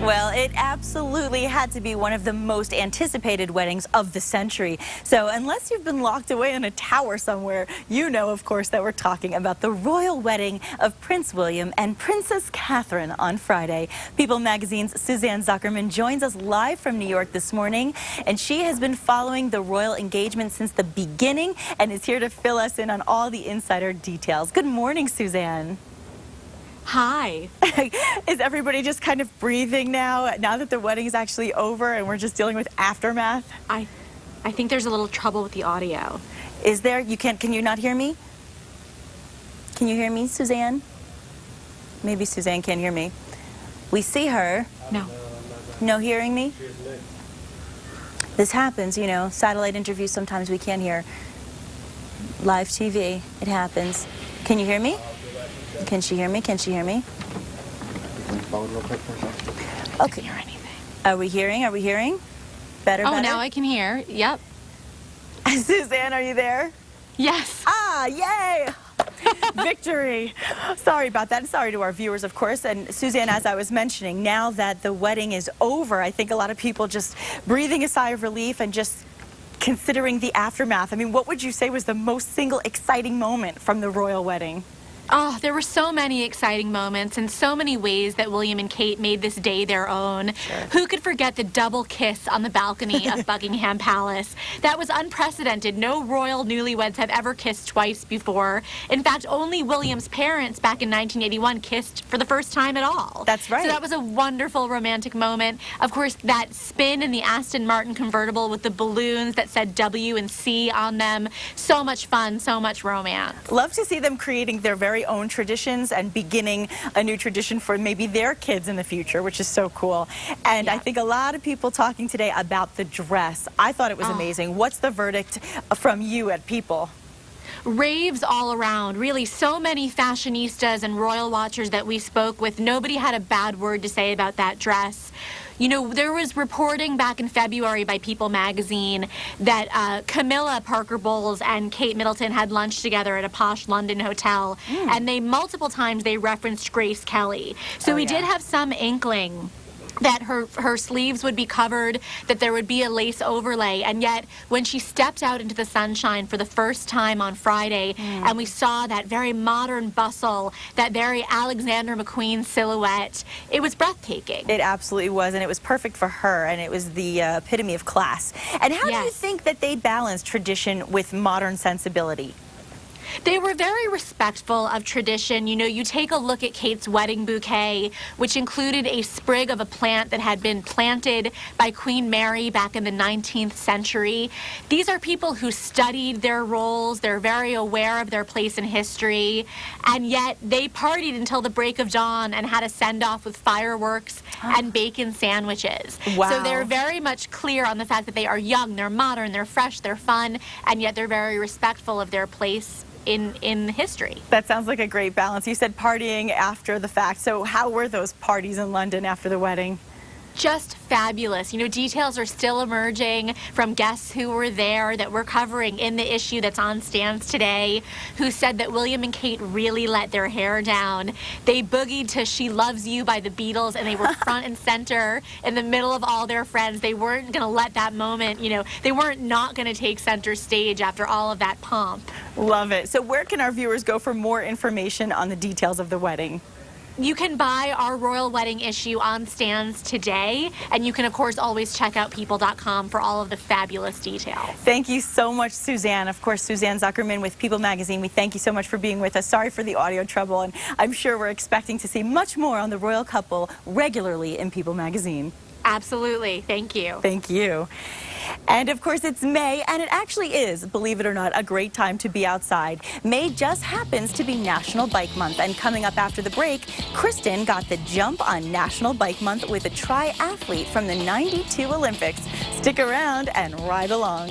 Well, it absolutely had to be one of the most anticipated weddings of the century. So unless you've been locked away in a tower somewhere, you know, of course, that we're talking about the royal wedding of Prince William and Princess Catherine on Friday. People Magazine's Suzanne Zuckerman joins us live from New York this morning, and she has been following the royal engagement since the beginning and is here to fill us in on all the insider details. Good morning, Suzanne. Hi. Is everybody just kind of breathing now that the wedding is actually over and we're just dealing with aftermath? I think there's a little trouble with the audio. Is there? Can you not hear me? Can you hear me, Suzanne? Maybe Suzanne can't hear me. We see her. No. No hearing me? This happens, you know, satellite interviews, sometimes we can't hear. Live TV, it happens. Can you hear me? Can she hear me? Can she hear me? Okay. Hear anything? Are we hearing? Are we hearing? Better, better? Now I can hear. Yep. Suzanne, are you there? Yes. Ah, yay! Victory. Sorry about that. Sorry to our viewers, of course. And Suzanne, as I was mentioning, now that the wedding is over, I think a lot of people just breathing a sigh of relief and just considering the aftermath. I mean, what would you say was the most single exciting moment from the royal wedding? Oh, there were so many exciting moments and so many ways that William and Kate made this day their own. Sure. Who could forget the double kiss on the balcony of Buckingham Palace? That was unprecedented. No royal newlyweds have ever kissed twice before. In fact, only William's parents back in 1981 kissed for the first time at all. That's right. So that was a wonderful romantic moment. Of course, that spin in the Aston Martin convertible with the balloons that said W and C on them. So much fun, so much romance. Love to see them creating their very own traditions and beginning a new tradition for maybe their kids in the future, which is so cool. And I think a lot of people talking today about the dress. I thought it was amazing. What's the verdict from you at People? Raves all around. Really, so many fashionistas and royal watchers that we spoke with, nobody had a bad word to say about that dress. You know, there was reporting back in February by People Magazine that Camilla Parker Bowles and Kate Middleton had lunch together at a posh London hotel, and multiple times they referenced Grace Kelly. So we did have some inkling that her sleeves would be covered, that there would be a lace overlay, and yet when she stepped out into the sunshine for the first time on Friday and we saw that very modern bustle, that very Alexander McQueen silhouette, it was breathtaking. It absolutely was, and it was perfect for her, and it was the epitome of class. And how do you think that they balance tradition with modern sensibility? They were very respectful of tradition. You know, you take a look at Kate's wedding bouquet, which included a sprig of a plant that had been planted by Queen Mary back in the 19th century. These are people who studied their roles. They're very aware of their place in history. And yet they partied until the break of dawn and had a send-off with fireworks and bacon sandwiches. Wow. So they're very much clear on the fact that they are young, they're modern, they're fresh, they're fun, and yet they're very respectful of their place in history. That sounds like a great balance. You said partying after the fact. So how were those parties in London after the wedding? Just fabulous. You know, details are still emerging from guests who were there that we're covering in the issue that's on stands today, who said that William and Kate really let their hair down. They boogied to She Loves You by the Beatles, and they were front and center in the middle of all their friends. They weren't going to let that moment, you know, they weren't not going to take center stage after all of that pomp. Love it. So where can our viewers go for more information on the details of the wedding? You can buy our royal wedding issue on stands today, and you can, of course, always check out people.com for all of the fabulous details. Thank you so much, Suzanne. Of course, Suzanne Zuckerman with People Magazine. We thank you so much for being with us. Sorry for the audio trouble, and I'm sure we're expecting to see much more on the royal couple regularly in People Magazine. Absolutely. Thank you. Thank you. And of course, it's May, and it actually is, believe it or not, a great time to be outside. May just happens to be National Bike Month, and coming up after the break, Kristen got the jump on National Bike Month with a triathlete from the '92 Olympics. Stick around and ride along.